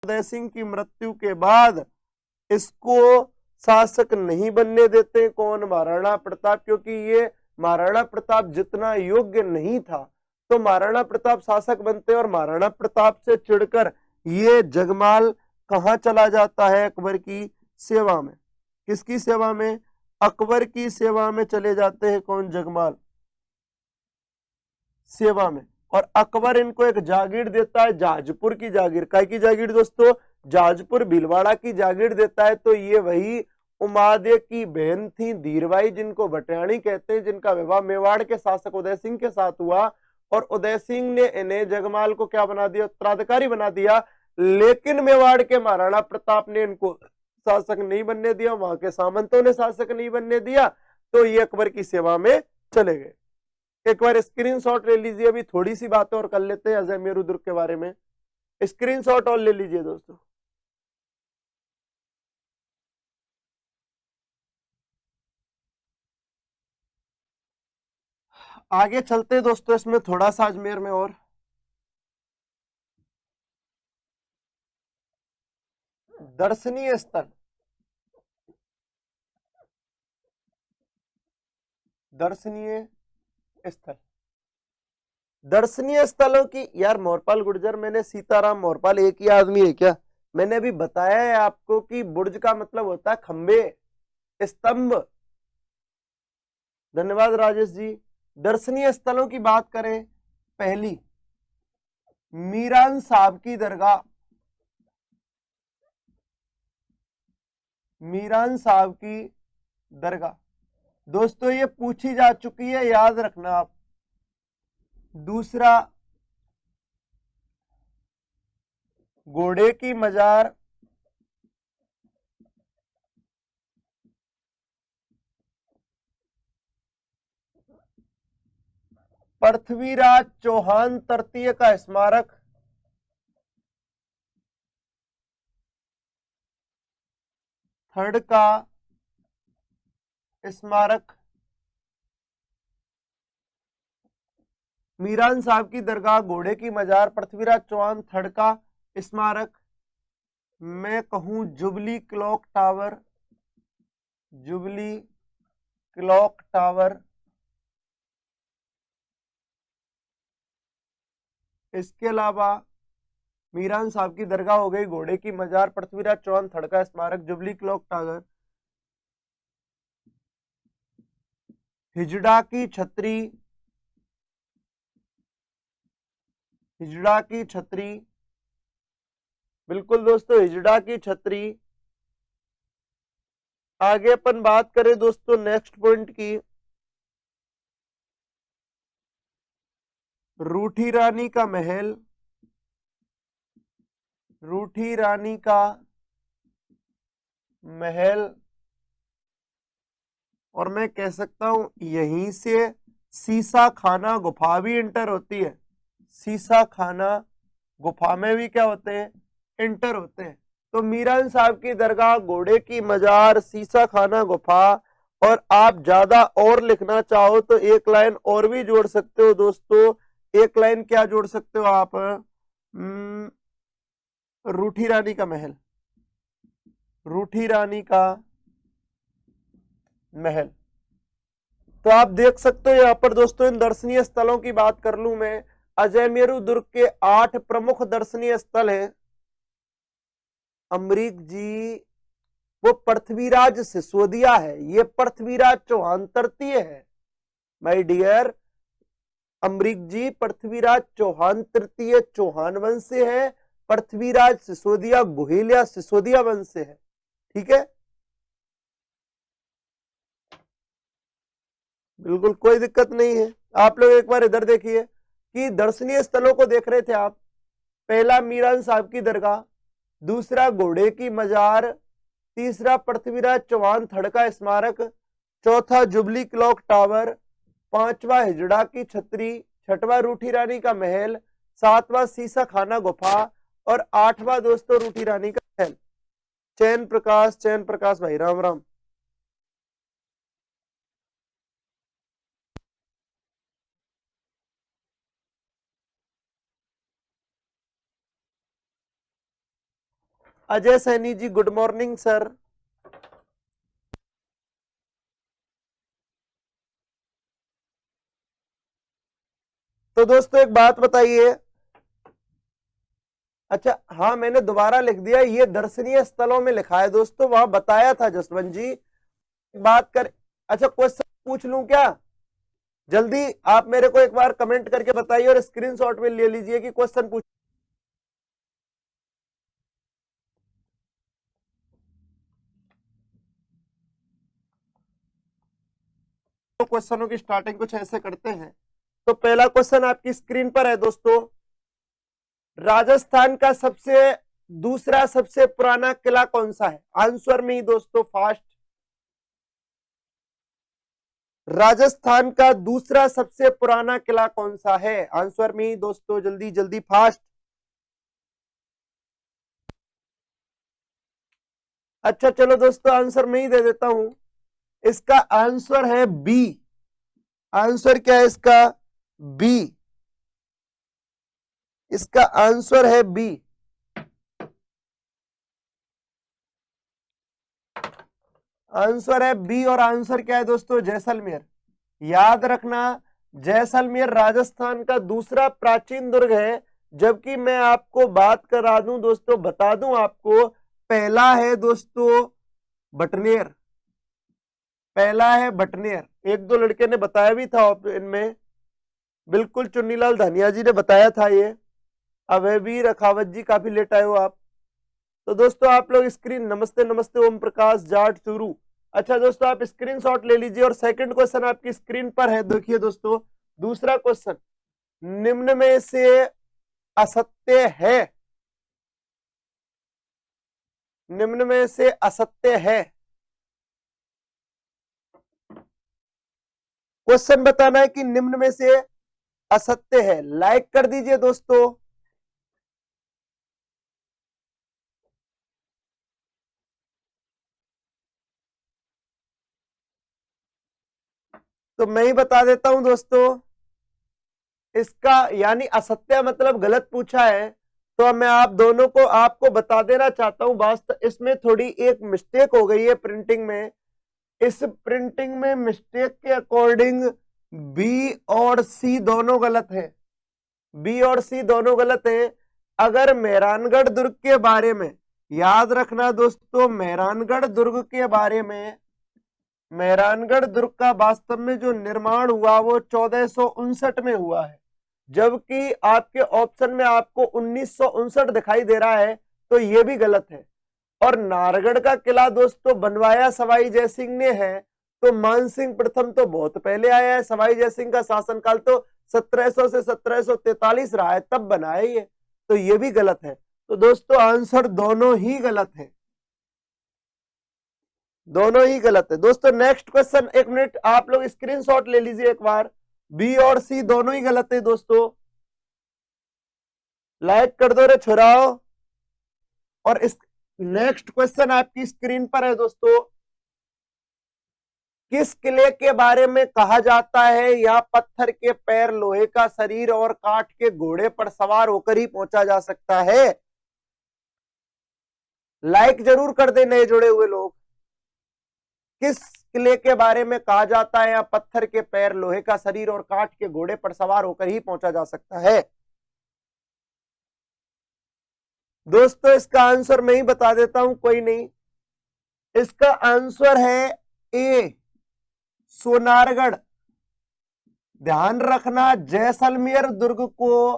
उदय सिंह की मृत्यु के बाद इसको शासक नहीं बनने देते। कौन? महाराणा प्रताप, क्योंकि ये महाराणा प्रताप जितना योग्य नहीं था, तो महाराणा प्रताप शासक बनते और महाराणा प्रताप से चिढ़कर ये जगमाल कहां चला जाता है? अकबर की सेवा में। किसकी सेवा में? अकबर की सेवा में चले जाते हैं। कौन? जगमाल सेवा में। और अकबर इनको एक जागीर देता है, जाजपुर की जागीर। काय की जागीर दोस्तों? जाजपुर भीलवाड़ा की जागीर देता है। तो ये वही उमादे की बहन थी धीरबाई, जिनको भटियाणी कहते हैं, जिनका विवाह मेवाड़ के शासक उदय सिंह के साथ हुआ। और उदय सिंह ने इन्हें जगमाल को क्या बना दिया? उत्तराधिकारी बना दिया। लेकिन मेवाड़ के महाराणा प्रताप ने इनको शासक नहीं बनने दिया, वहां के सामंतों ने शासक नहीं बनने दिया, तो ये अकबर की सेवा में चले गए। एक बार स्क्रीनशॉट ले लीजिए, अभी थोड़ी सी बातें और कर लेते हैं अजय मेरू दुर्ग के बारे में। स्क्रीनशॉट और ले लीजिए दोस्तों। आगे चलते दोस्तों, इसमें थोड़ा सा अजमेर में और दर्शनीय स्थल। दर्शनीय स्थल, दर्शनीय स्थलों की यार मोरपाल गुर्जर, मैंने सीताराम मोरपाल एक ही आदमी है क्या? मैंने अभी बताया है आपको कि बुर्ज का मतलब होता है खंबे, स्तंभ। धन्यवाद राजेश जी। दर्शनीय स्थलों की बात करें, पहली मीरान साहब की दरगाह। मीरान साहब की दरगाह दोस्तों ये पूछी जा चुकी है, याद रखना आप। दूसरा घोड़े की मजार। पृथ्वीराज चौहान तृतीय का स्मारक। थर्ड का स्मारक। मीरान साहब की दरगाह, घोड़े की मजार, पृथ्वीराज चौहान, थर्ड का स्मारक। मैं कहूं jubilee clock tower. Jubilee clock tower. इसके अलावा मीरान साहब की दरगाह हो गई, घोड़े की मजार, पृथ्वीराज चौहान, थर्ड का स्मारक, जुबली क्लॉक टावर, हिजड़ा की छतरी। हिजड़ा की छतरी, बिल्कुल दोस्तों, हिजड़ा की छतरी। आगे अपन बात करें दोस्तों नेक्स्ट पॉइंट की, रूठी रानी का महल। रूठी रानी का महल, और मैं कह सकता हूं यहीं से सीसा खाना गुफा भी इंटर होती है। सीसा खाना गुफा में भी क्या होते हैं? इंटर होते हैं। तो मीरान साहब की दरगाह, घोड़े की मजार, सीसा खाना गुफा। और आप ज्यादा और लिखना चाहो तो एक लाइन और भी जोड़ सकते हो दोस्तों। एक लाइन क्या जोड़ सकते हो आप? रूठी रानी का महल। रूठी रानी का महल। तो आप देख सकते हो यहां पर दोस्तों, इन दर्शनीय स्थलों की बात कर लूं मैं, अजय मेरू दुर्ग के 8 प्रमुख दर्शनीय स्थल हैं। अमरीक जी, वो पृथ्वीराज सिसोदिया है, ये पृथ्वीराज चौहान तृतीय है। माय डियर अमरीक जी, पृथ्वीराज चौहान तृतीय चौहान वंश से है, पृथ्वीराज सिसोदिया गोहिलिया सिसोदिया वंश से है। ठीक है, बिल्कुल कोई दिक्कत नहीं है। आप लोग एक बार इधर देखिए कि दर्शनीय स्थलों को देख रहे थे आप। पहला मीरान साहब की दरगाह, दूसरा घोड़े की मजार, तीसरा पृथ्वीराज चौहान थड़ का स्मारक, चौथा जुबली क्लॉक टावर, पांचवा हिजड़ा की छतरी, छठवां रूठी रानी का महल, सातवां सीसा खाना गुफा, और आठवां दोस्तों रूठी रानी का महल। चैन प्रकाश भाई Ram Ram. Ajay Saini ji good morning sir. तो दोस्तों एक बात बताइए, अच्छा हाँ मैंने दोबारा लिख दिया, ये दर्शनीय स्थलों में लिखा है दोस्तों, वहां बताया था जसवंत जी। बात कर, अच्छा क्वेश्चन पूछ लूं क्या? जल्दी आप मेरे को एक बार कमेंट करके बताइए और स्क्रीनशॉट में ले लीजिए कि क्वेश्चन पूछ। तो क्वेश्चनों की स्टार्टिंग कुछ ऐसे करते हैं। तो पहला क्वेश्चन आपकी स्क्रीन पर है दोस्तों, राजस्थान का दूसरा सबसे पुराना किला कौन सा है? आंसर में ही दोस्तों फास्ट। राजस्थान का दूसरा सबसे पुराना किला कौन सा है? आंसर में ही दोस्तों, जल्दी जल्दी फास्ट। अच्छा चलो दोस्तों आंसर में ही दे देता हूं, इसका आंसर है बी। आंसर क्या है इसका? बी। इसका आंसर है बी। आंसर है बी और आंसर क्या है दोस्तों? जैसलमेर। याद रखना, जैसलमेर राजस्थान का दूसरा प्राचीन दुर्ग है, जबकि मैं आपको बात करा दूं दोस्तों, बता दूं आपको, पहला है दोस्तों बटनेर। पहला है बटनेर। एक दो लड़के ने बताया भी था इनमें, बिल्कुल चुन्नीलाल धनिया जी ने बताया था ये। अभय भी रखावत जी काफी लेट आए हो आप। तो दोस्तों आप लोग स्क्रीन, नमस्ते नमस्ते ओम प्रकाश जाट चूरू। अच्छा दोस्तों आप स्क्रीनशॉट ले लीजिए और सेकंड क्वेश्चन आपकी स्क्रीन पर है, देखिए दोस्तों दूसरा क्वेश्चन, निम्न में से असत्य है, निम्न में से असत्य है, क्वेश्चन बताना है कि निम्न में से असत्य है। लाइक कर दीजिए दोस्तों। तो मैं ही बता देता हूं दोस्तों, इसका यानी असत्य मतलब गलत पूछा है, तो अब मैं आप दोनों को आपको बता देना चाहता हूं, वास्तव इसमें थोड़ी एक मिस्टेक हो गई है प्रिंटिंग में। इस प्रिंटिंग में मिस्टेक के अकॉर्डिंग बी और सी दोनों गलत है। बी और सी दोनों गलत है। अगर मेहरानगढ़ दुर्ग के बारे में, याद रखना दोस्तों, मेहरानगढ़ दुर्ग के बारे में, मेहरानगढ़ दुर्ग का वास्तव में जो निर्माण हुआ वो 1459 में हुआ है, जबकि आपके ऑप्शन में आपको 1959 दिखाई दे रहा है, तो ये भी गलत है। और नाहरगढ़ का किला दोस्तों बनवाया सवाई जयसिंह ने है, तो मानसिंह प्रथम तो बहुत पहले आया है, सवाई जयसिंह का शासनकाल तो 1700 से 1743 रहा है, तब बनाया ये, तो ये भी गलत है। तो दोस्तों आंसर दोनों ही गलत है, दोनों ही गलत है दोस्तों। नेक्स्ट क्वेश्चन, एक मिनट आप लोग स्क्रीनशॉट ले लीजिए एक बार, बी और सी दोनों ही गलत है दोस्तों। लाइक कर दो रे छोराओ। और इस नेक्स्ट क्वेश्चन आपकी स्क्रीन पर है दोस्तों, किस किले के बारे में कहा जाता है यहाँ पत्थर के पैर, लोहे का शरीर और काठ के घोड़े पर सवार होकर ही पहुंचा जा सकता है? लाइक जरूर कर दे नए जुड़े हुए लोग। किस किले के बारे में कहा जाता है यहाँ पत्थर के पैर, लोहे का शरीर और काठ के घोड़े पर सवार होकर ही पहुंचा जा सकता है? दोस्तों इसका आंसर मैं ही बता देता हूं, कोई नहीं। इसका आंसर है ए, सोनारगढ़। ध्यान रखना, जैसलमेर दुर्ग को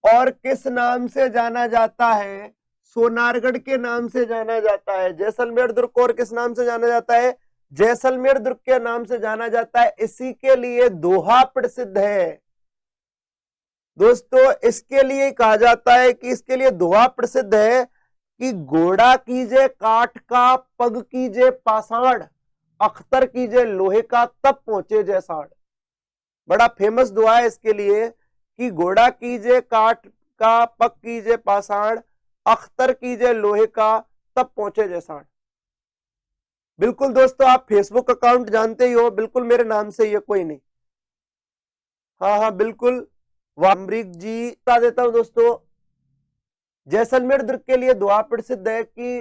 और किस नाम से जाना जाता है? सोनारगढ़ के नाम से जाना जाता है। जैसलमेर दुर्ग को और किस नाम से जाना जाता है? जैसलमेर दुर्ग के नाम से जाना जाता है। इसी के लिए दोहा प्रसिद्ध है दोस्तों, इसके लिए कहा जाता है कि इसके लिए दोहा प्रसिद्ध है कि घोड़ा कीजे काठ का, पग कीजे पाषाण, अख्तर कीजे लोहे का, तब पहुंचे जैसाण। बड़ा फेमस दुआ है इसके लिए कि घोड़ा कीजे काठ का, पग कीजे पाषाण, अख्तर कीजे लोहे का, तब पहुंचे जैसाण। बिल्कुल दोस्तों, आप फेसबुक अकाउंट जानते ही हो, बिल्कुल मेरे नाम से, ये कोई नहीं। हाँ हाँ बिल्कुल, वामरिक जी बता देता हूं दोस्तों, जैसलमेर दुर्ग के लिए दुआ प्रसिद्ध है कि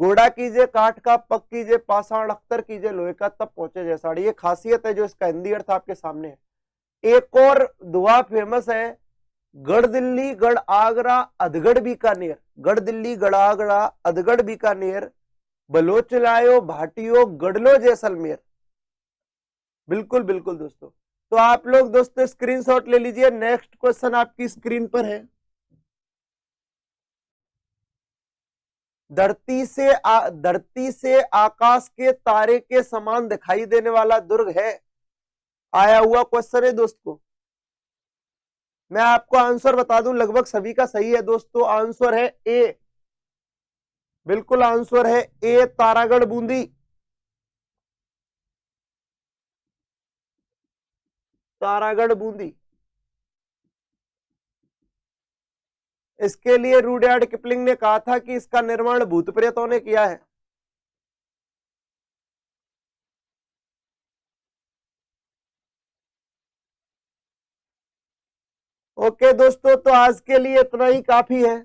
घोड़ा कीजिए काठ का, पग कीजिए पाषाण, अख्तर कीजिए लोहे का, तब पहुंचे जैसाड़। ये खासियत है जो इसका हिंदी अर्थ आपके सामने है। एक और दुआ फेमस है, गढ़ दिल्ली गढ़ आगरा अधगढ़ बीकानेर, गढ़ दिल्ली गढ़ आगरा अधगढ़ बीकानेर, बलोच लायो भाटियो गढ़लो जैसलमेर। बिल्कुल बिल्कुल दोस्तों। तो आप लोग दोस्तों स्क्रीनशॉट ले लीजिए। नेक्स्ट क्वेश्चन आपकी स्क्रीन पर है। धरती से आकाश के तारे के समान दिखाई देने वाला दुर्ग है। आया हुआ क्वेश्चन है दोस्तों। मैं आपको आंसर बता दूं, लगभग सभी का सही है दोस्तों। आंसर है ए, बिल्कुल आंसर है ए, तारागढ़ बूंदी। तारागढ़ बूंदी। इसके लिए रूडयार्ड किपलिंग ने कहा था कि इसका निर्माण भूत प्रेतों ने किया है। ओके दोस्तों, तो आज के लिए इतना ही काफी है।